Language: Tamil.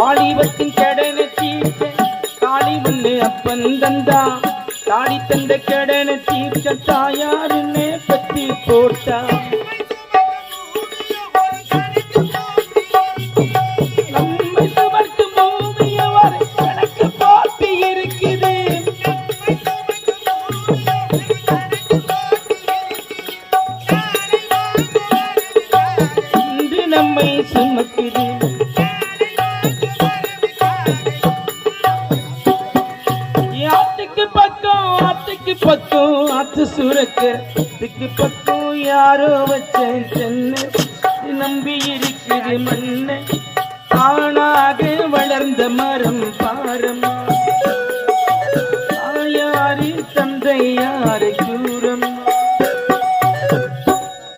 வாலிபத்தின் கடன தீர்க்க தாலி முன்னு அப்பன் தந்தா தாலி தந்த கடன தீர்க்க தாயாருன்னே பத்தி போட்டா நம்மை சுமர்க்கும் பூமியவர் கணக்கு போட்டு இருக்குது இன்று நம்மை சுமக்குது பக்கம் ஆத்து சுரக்கிறதுக்கு பக்கம் யாரோ வச்ச தென்னை நம்பி இருக்குது மண்ணை ஆனாக